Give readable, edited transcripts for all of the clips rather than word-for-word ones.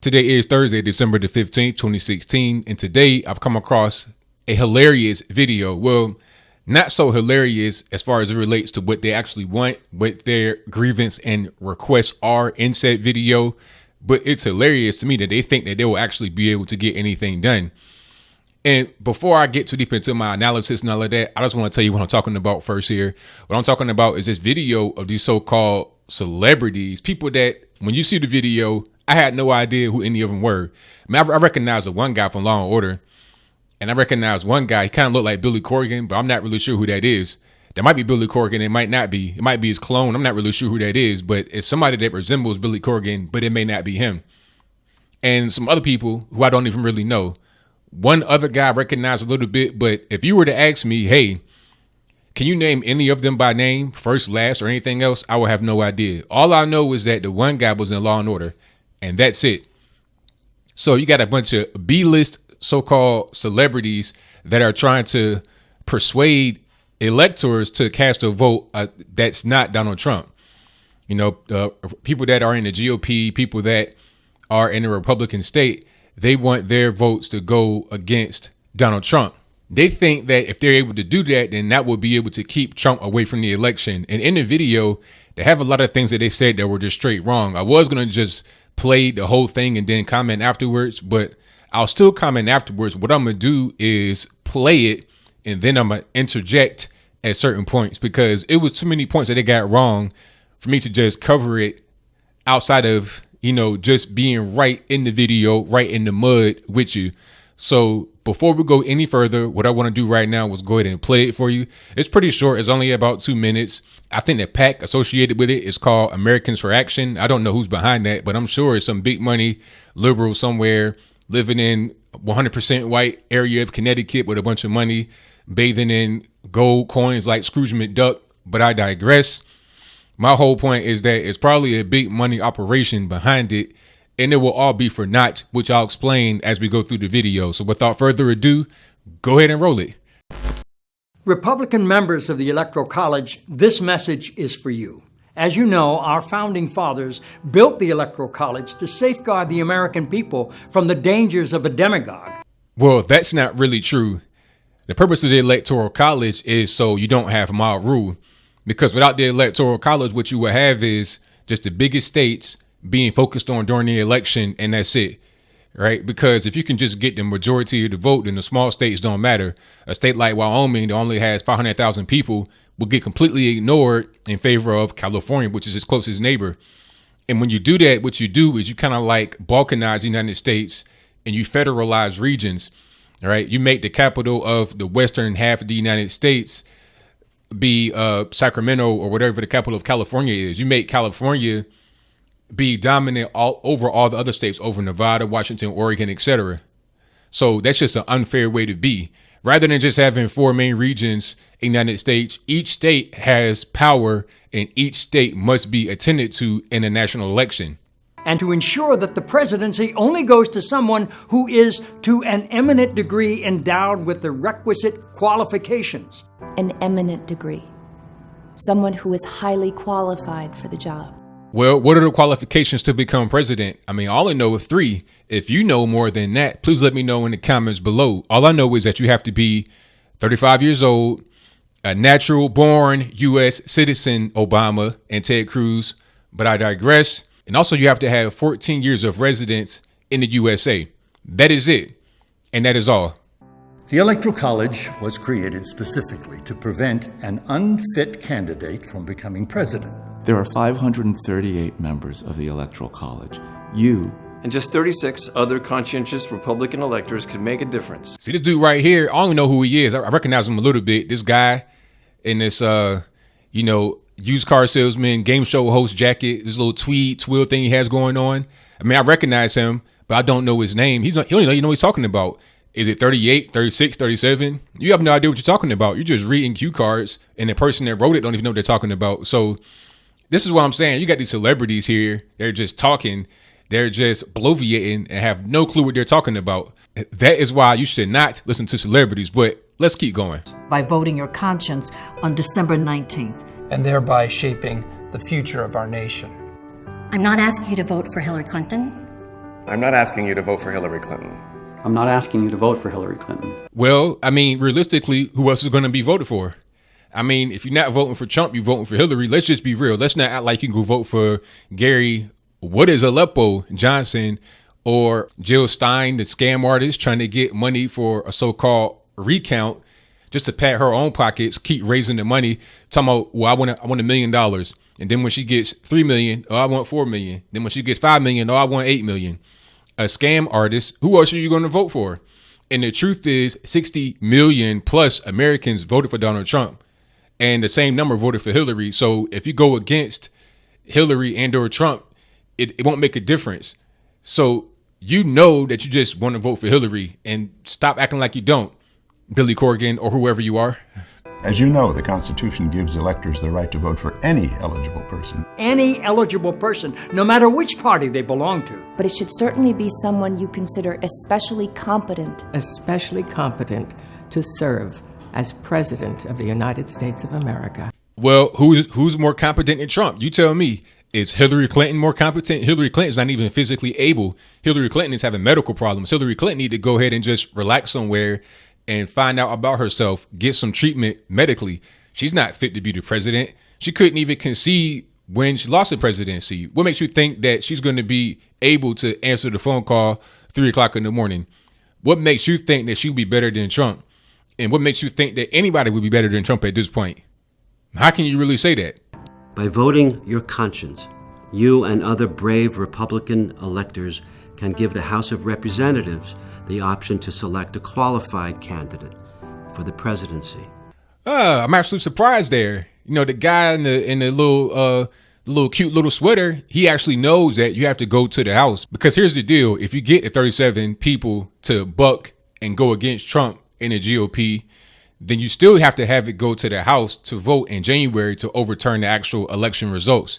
Today is Thursday, December the 15th, 2016, and today I've come across a hilarious video. Well, not so hilarious as far as it relates to what they actually want, what their grievance and requests are in said video, but it's hilarious to me that they think that they will actually be able to get anything done. And before I get too deep into my analysis and all of that, I just want to tell you what I'm talking about first here. What I'm talking about is this video of these so-called celebrities, people that when you see the video, I had no idea who any of them were. I recognize the one guy from Law and Order, and I recognize one guy. He kind of looked like Billy Corgan, but I'm not really sure who that is. That might be Billy Corgan. It might not be. It might be his clone. I'm not really sure who that is, but it's somebody that resembles Billy Corgan, but it may not be him. And some other people who I don't even really know. One other guy I recognize a little bit, but if you were to ask me, hey, can you name any of them by name, first, last, or anything else? I would have no idea. All I know is that the one guy was in Law and Order. And that's it. So you got a bunch of B-list so-called celebrities that are trying to persuade electors to cast a vote that's not Donald Trump. You know, people that are in the GOP, people that are in the Republican state, they want their votes to go against Donald Trump. They think that if they're able to do that, then that will be able to keep Trump away from the election. And in the video, they have a lot of things that they said that were just straight wrong. I was going to just play the whole thing and then comment afterwards, but I'll still comment afterwards. What I'm going to do is play it and then I'm going to interject at certain points because it was too many points that they got wrong for me to just cover it outside of, you know, just being right in the video, right in the mud with you. So before we go any further, what I want to do right now was go ahead and play it for you. It's pretty short. It's only about 2 minutes. I think the PAC associated with it is called Americans for Action. I don't know who's behind that, but I'm sure it's some big money liberal somewhere living in 100% white area of Connecticut with a bunch of money, bathing in gold coins like Scrooge McDuck. But I digress. My whole point is that it's probably a big money operation behind it. And it will all be for naught, which I'll explain as we go through the video. So without further ado, go ahead and roll it. Republican members of the Electoral College, this message is for you. As you know, our founding fathers built the Electoral College to safeguard the American people from the dangers of a demagogue. Well, that's not really true. The purpose of the Electoral College is so you don't have mob rule. Because without the Electoral College, what you would have is just the biggest states being focused on during the election, and that's it, right? Because if you can just get the majority of the vote, then the small states don't matter. A state like Wyoming that only has 500,000 people will get completely ignored in favor of California, which is its closest neighbor. And when you do that, what you do is you kind of like balkanize the United States and you federalize regions, right? You make the capital of the western half of the United States be Sacramento or whatever the capital of California is. You make California be dominant over all the other states, over Nevada, Washington, Oregon, etc. So that's just an unfair way to be. Rather than just having 4 main regions in the United States, each state has power and each state must be attended to in a national election. And to ensure that the presidency only goes to someone who is to an eminent degree endowed with the requisite qualifications. An eminent degree. Someone who is highly qualified for the job. Well, what are the qualifications to become president? I mean, all I know is 3. If you know more than that, please let me know in the comments below. All I know is that you have to be 35 years old, a natural born U.S. citizen, Obama and Ted Cruz. But I digress. And also you have to have 14 years of residence in the USA. That is it. And that is all. The Electoral College was created specifically to prevent an unfit candidate from becoming president. There are 538 members of the Electoral College. You and just 36 other conscientious Republican electors can make a difference. See this dude right here? I don't know who he is. I recognize him a little bit. This guy in this, used car salesman, game show host jacket, this little tweed twill thing he has going on. I mean, I recognize him, but I don't know his name. He don't even know what he's talking about. Is it 38, 36, 37? You have no idea what you're talking about. You're just reading cue cards, and the person that wrote it don't even know what they're talking about. So this is what I'm saying. You got these celebrities here. They're just talking. They're just bloviating and have no clue what they're talking about. That is why you should not listen to celebrities. But let's keep going. By voting your conscience on December 19th. And thereby shaping the future of our nation. I'm not asking you to vote for Hillary Clinton I'm not asking you to vote for Hillary Clinton. I'm not asking you to vote for Hillary Clinton. Well, I mean, realistically, who else is going to be voted for? I mean, if you're not voting for Trump, you're voting for Hillary. Let's just be real. Let's not act like you can go vote for Gary, what is Aleppo Johnson, or Jill Stein, the scam artist trying to get money for a so-called recount just to pad her own pockets, keep raising the money, talking about, well, I want $1 million. And then when she gets 3 million, oh, I want 4 million. Then when she gets 5 million, oh, I want 8 million. A scam artist, who else are you going to vote for? And the truth is 60 million plus Americans voted for Donald Trump, and the same number voted for Hillary. So if you go against Hillary and or Trump, it won't make a difference. So you know that you just want to vote for Hillary, and stop acting like you don't, Billy Corgan or whoever you are. As you know, the Constitution gives electors the right to vote for any eligible person. Any eligible person, no matter which party they belong to. But it should certainly be someone you consider especially competent. Especially competent to serve as President of the United States of America. Well, who's more competent than Trump? You tell me. Is Hillary Clinton more competent? Hillary Clinton's not even physically able. Hillary Clinton is having medical problems. Hillary Clinton need to go ahead and just relax somewhere and find out about herself, get some treatment medically. She's not fit to be the president. She couldn't even concede when she lost the presidency. What makes you think that she's going to be able to answer the phone call 3 o'clock in the morning? What makes you think that she'll be better than Trump? And what makes you think that anybody would be better than Trump at this point? How can you really say that? By voting your conscience, you and other brave Republican electors can give the House of Representatives the option to select a qualified candidate for the presidency. I'm actually surprised there. You know, the guy in the little cute little sweater, he actually knows that you have to go to the House, because here's the deal. If you get the 37 people to buck and go against Trump in the GOP, then you still have to have it go to the House to vote in January to overturn the actual election results.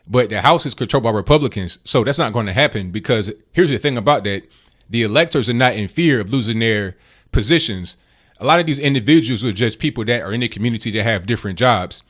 But the House is controlled by Republicans, so that's not going to happen, because here's the thing about that. The electors are not in fear of losing their positions. A lot of these individuals are just people that are in the community that have different jobs.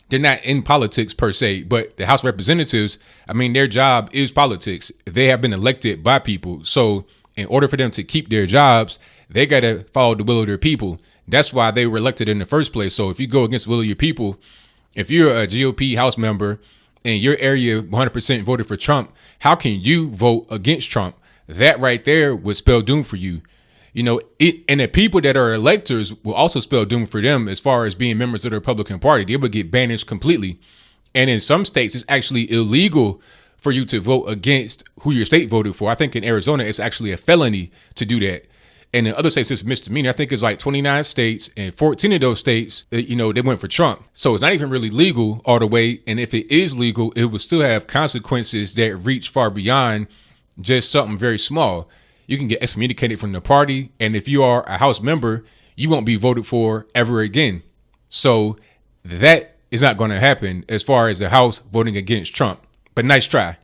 They're not in politics per se, but the House of Representatives, I mean, their job is politics. They have been elected by people. So in order for them to keep their jobs, they got to follow the will of their people. That's why they were elected in the first place. So if you go against the will of your people, if you're a GOP House member and your area 100% voted for Trump, how can you vote against Trump? That right there would spell doom for you. You know, and the people that are electors will also spell doom for them as far as being members of the Republican Party. They would get banished completely. And in some states, it's actually illegal for you to vote against who your state voted for. I think in Arizona, it's actually a felony to do that. And in other states, it's misdemeanor. I think it's like 29 states, and 14 of those states, you know, they went for Trump. So it's not even really legal all the way. And if it is legal, it will still have consequences that reach far beyond just something very small. You can get excommunicated from the party. And if you are a House member, you won't be voted for ever again. So that is not going to happen as far as the House voting against Trump. But nice try.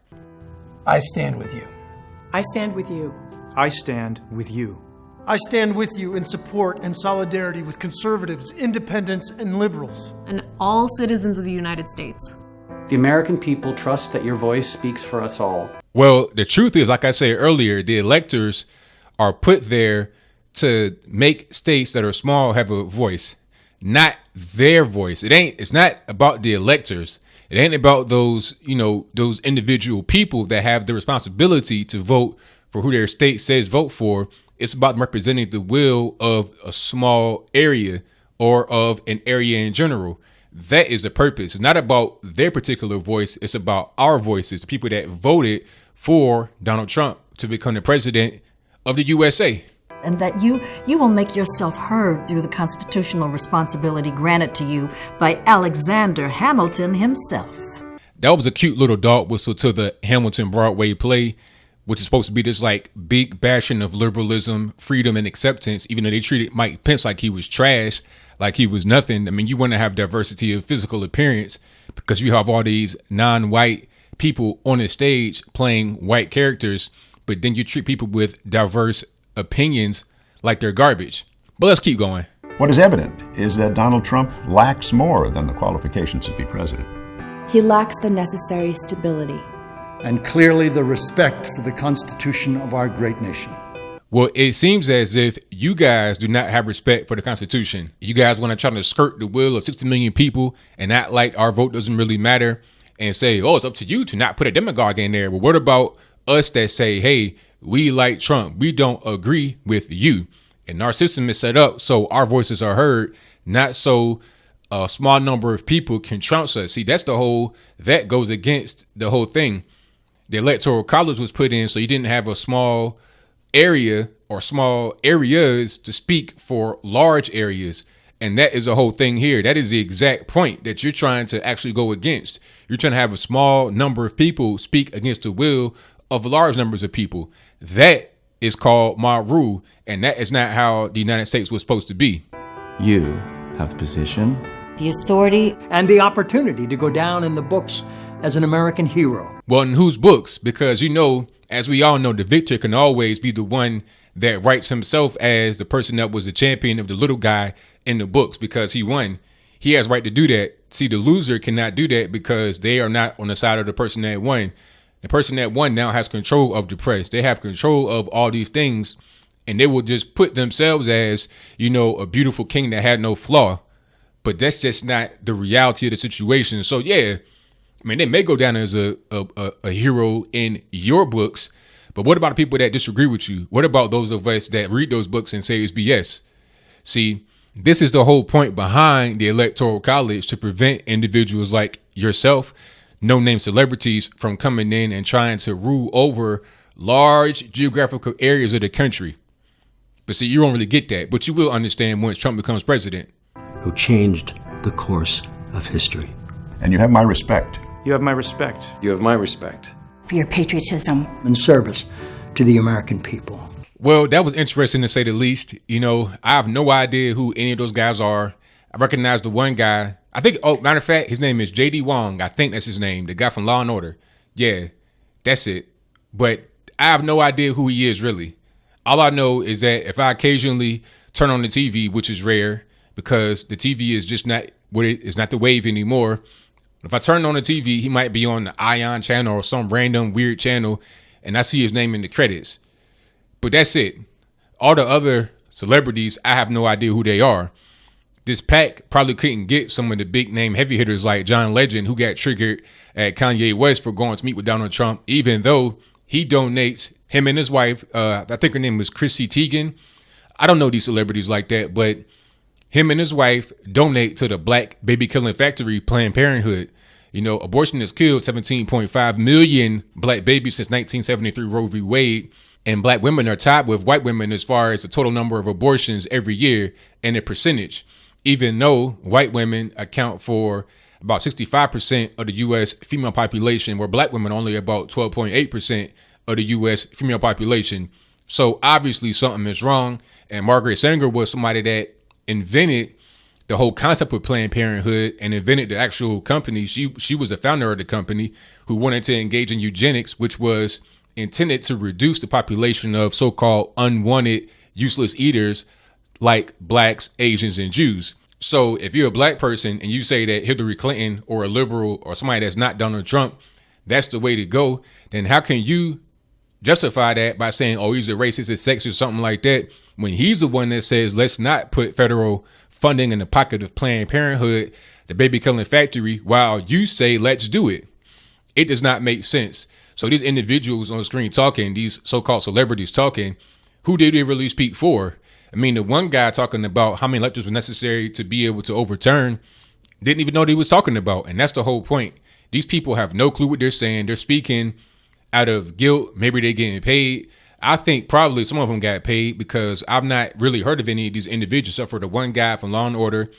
I stand with you. I stand with you. I stand with you. I stand with you in support and solidarity with conservatives, independents, and liberals. And all citizens of the United States. The American people trust that your voice speaks for us all. Well, the truth is, like I said earlier, the electors are put there to make states that are small have a voice, not their voice. It's not about the electors. It ain't about those, you know, those individual people that have the responsibility to vote for who their state says vote for. It's about them representing the will of a small area or of an area in general. That is the purpose. It's not about their particular voice. It's about our voices, the people that voted for Donald Trump to become the president of the USA. And that you will make yourself heard through the constitutional responsibility granted to you by Alexander Hamilton himself. That was a cute little dog whistle to the Hamilton Broadway play, which is supposed to be this like big bashing of liberalism, freedom, and acceptance, even though they treated Mike Pence like he was trash, like he was nothing. I mean, you want to have diversity of physical appearance because you have all these non-white people on the stage playing white characters, but then you treat people with diverse opinions like they're garbage. But let's keep going. What is evident is that Donald Trump lacks more than the qualifications to be president. He lacks the necessary stability. and clearly the respect for the Constitution of our great nation. Well, it seems as if you guys do not have respect for the Constitution. You guys want to try to skirt the will of 60 million people and act like our vote doesn't really matter and say, oh, it's up to you to not put a demagogue in there. Well, what about us that say, hey, we like Trump, we don't agree with you? And our system is set up so our voices are heard, not so a small number of people can trounce us. See, that goes against the whole thing. The Electoral College was put in so you didn't have a small area or small areas to speak for large areas. And that is the whole thing here. That is the exact point that you're trying to actually go against. You're trying to have a small number of people speak against the will of large numbers of people. That is called my rule. And that is not how the United States was supposed to be. You have position, the authority, and the opportunity to go down in the books as an American hero. Well, in whose books? Because, as we all know, the victor can always be the one that writes himself as the person that was the champion of the little guy in the books because he won. He has right to do that. See, the loser cannot do that because they are not on the side of the person that won. The person that won now has control of the press. They have control of all these things, and they will just put themselves as, a beautiful king that had no flaw. But that's just not the reality of the situation. So, yeah, they may go down as a hero in your books, but what about the people that disagree with you? What about those of us that read those books and say it's BS? See, this is the whole point behind the Electoral College, to prevent individuals like yourself, no-name celebrities, from coming in and trying to rule over large geographical areas of the country. But see, you don't really get that, but you will understand once Trump becomes president. Who changed the course of history. And you have my respect. You have my respect. You have my respect. for your patriotism and service to the American people. Well, that was interesting to say the least. I have no idea who any of those guys are. I recognize the one guy. I think, matter of fact, his name is J.D. Wong. I think that's his name. The guy from Law and Order. Yeah, that's it. But I have no idea who he is, really. All I know is that if I occasionally turn on the TV, which is rare because the TV is just not it's not the wave anymore. If I turn on the TV, he might be on the Ion channel or some random weird channel, and I see his name in the credits. But that's it. All the other celebrities, I have no idea who they are. This PAC probably couldn't get some of the big name heavy hitters like John Legend, who got triggered at Kanye West for going to meet with Donald Trump, even though he donates, him and his wife, I think her name was Chrissy Teigen. I don't know these celebrities like that, but him and his wife donate to the black baby killing factory, Planned Parenthood. Abortion has killed 17.5 million black babies since 1973 Roe v. Wade. And black women are tied with white women as far as the total number of abortions every year and the percentage, even though white women account for about 65% of the U.S. female population, where black women are only about 12.8% of the U.S. female population. So obviously something is wrong. And Margaret Sanger was somebody that invented the whole concept of Planned Parenthood and invented the actual company. She was the founder of the company who wanted to engage in eugenics, which was intended to reduce the population of so-called unwanted, useless eaters like blacks, Asians, and Jews. So if you're a black person and you say that Hillary Clinton or a liberal or somebody that's not Donald Trump, that's the way to go, then how can you justify that by saying, oh, he's a racist, a sexist, something like that, when he's the one that says, let's not put federal funding in the pocket of Planned Parenthood, the baby killing factory, while you say, let's do it? It does not make sense. So these individuals on the screen talking, these so-called celebrities talking, who did they really speak for? I mean, the one guy talking about how many electors were necessary to be able to overturn didn't even know what he was talking about. And that's the whole point. These people have no clue what they're saying. They're speaking out of guilt. Maybe they're getting paid. I think probably some of them got paid, because I've not really heard of any of these individuals except for the one guy from Law and Order.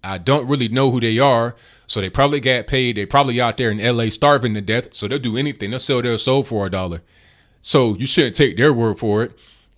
I don't really know who they are. So they probably got paid. They're probably out there in LA starving to death. So they'll do anything. They'll sell their soul for $1. So you shouldn't take their word for it.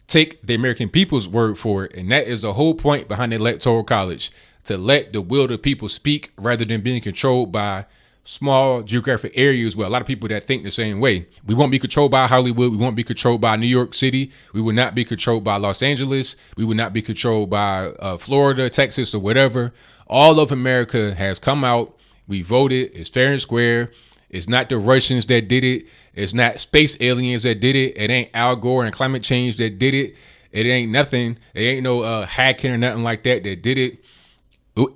Take the American people's word for it. And that is the whole point behind the Electoral College, to let the will of the people speak rather than being controlled by small geographic areas where a lot of people that think the same way. We won't be controlled by Hollywood. We won't be controlled by New York City. We will not be controlled by Los Angeles. We will not be controlled by Florida, Texas, or whatever. All of America has come out. We voted. It's fair and square. It's not the Russians that did it. It's not space aliens that did it. It ain't Al Gore and climate change that did it. It ain't nothing. It ain't no hacking or nothing like that did it.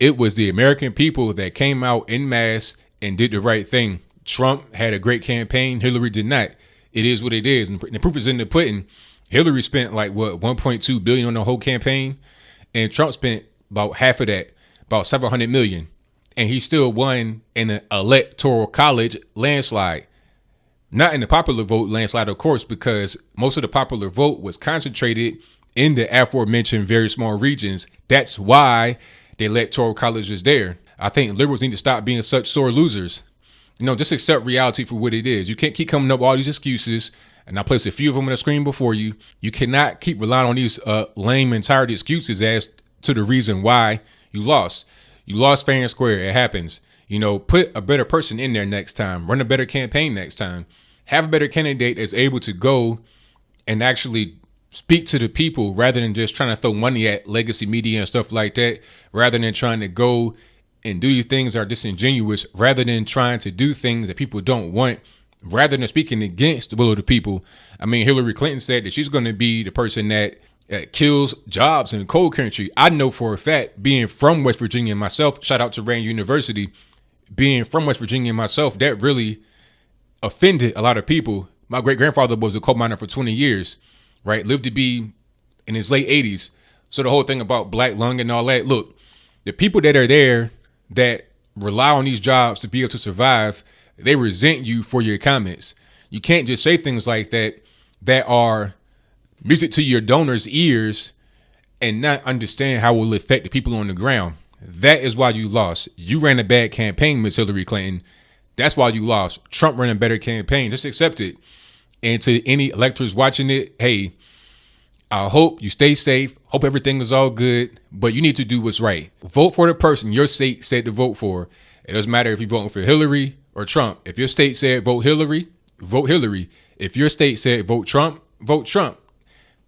It was the American people that came out en masse and did the right thing. Trump had a great campaign. Hillary did not. It is what it is. And the proof is in the pudding. Hillary spent like what, $1.2 billion on the whole campaign, and Trump spent about half of that, about $700 million, and he still won in an electoral college landslide. Not in the popular vote landslide, of course, because most of the popular vote was concentrated in the aforementioned very small regions. That's why the electoral college is there. I think liberals need to stop being such sore losers. You know, just accept reality for what it is. You can't keep coming up with all these excuses. And I placed a few of them on the screen before you. You cannot keep relying on these lame and tired excuses as to the reason why you lost. You lost fair and square. It happens. You know, put a better person in there next time. Run a better campaign next time. Have a better candidate that's able to go and actually speak to the people rather than just trying to throw money at legacy media and stuff like that, rather than trying to go and do these things that are disingenuous, rather than trying to do things that people don't want, rather than speaking against the will of the people. I mean, Hillary Clinton said that she's going to be the person that kills jobs in coal country. I know for a fact, being from West Virginia myself, shout out to Rand University, being from West Virginia myself, that really offended a lot of people. My great grandfather was a coal miner for 20 years, right? Lived to be in his late 80s. So the whole thing about black lung and all that, look, the people that are there that rely on these jobs to be able to survive, they resent you for your comments. You can't just say things like that that are music to your donors' ears and not understand how it will affect the people on the ground. That is why you lost. You ran a bad campaign, Miss Hillary Clinton. That's why you lost. Trump ran a better campaign. Just accept it. And to any electors watching it, hey, I hope you stay safe. Hope everything is all good, but you need to do what's right. Vote for the person your state said to vote for. It doesn't matter if you're voting for Hillary or Trump. If your state said vote Hillary, vote Hillary. If your state said vote Trump, vote Trump.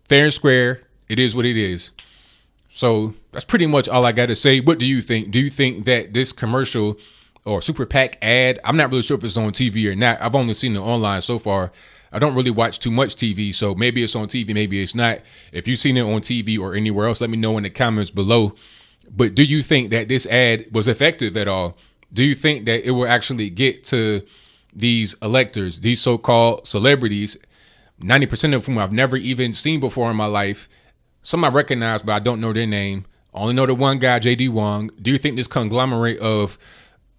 Fair and square. It is what it is. So that's pretty much all I got to say. What do you think? Do you think that this commercial or SUPER-PAC ad, I'm not really sure if it's on TV or not. I've only seen it online so far. I don't really watch too much TV, so maybe it's on TV, maybe it's not. If you've seen it on TV or anywhere else, let me know in the comments below. But do you think that this ad was effective at all? Do you think that it will actually get to these electors, these so-called celebrities, 90% of whom I've never even seen before in my life? Some I recognize, but I don't know their name. I only know the one guy, J.D. Wong. Do you think this conglomerate of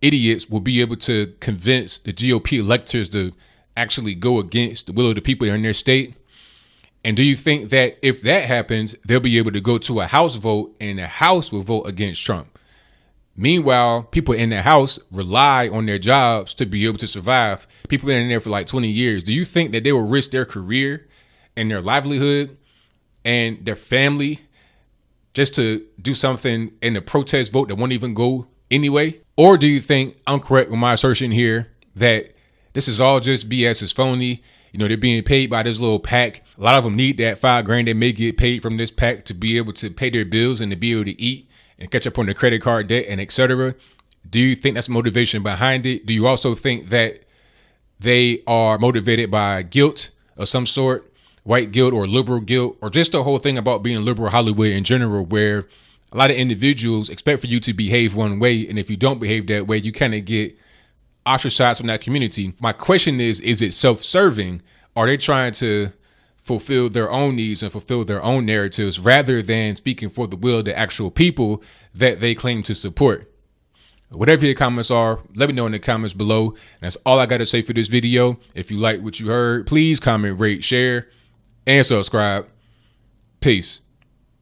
idiots will be able to convince the GOP electors to actually go against the will of the people in their state? And do you think that if that happens, they'll be able to go to a House vote and the House will vote against Trump? Meanwhile, people in the House rely on their jobs to be able to survive. People been in there for like 20 years. Do you think that they will risk their career and their livelihood and their family just to do something in the protest vote that won't even go anyway? Or do you think I'm correct with my assertion here that this is all just BS, it's phony? You know, they're being paid by this little PAC. A lot of them need that $5,000 they may get paid from this PAC to be able to pay their bills and to be able to eat and catch up on their credit card debt and etc. Do you think that's motivation behind it? Do you also think that they are motivated by guilt of some sort, white guilt or liberal guilt, or just the whole thing about being liberal Hollywood in general, where a lot of individuals expect for you to behave one way, and if you don't behave that way, you kind of get ostracized from that community? My question is it self-serving? Are they trying to fulfill their own needs and fulfill their own narratives rather than speaking for the will of the actual people that they claim to support? Whatever your comments are, let me know in the comments below. That's all I got to say for this video. If you like what you heard, please comment, rate, share, and subscribe. Peace.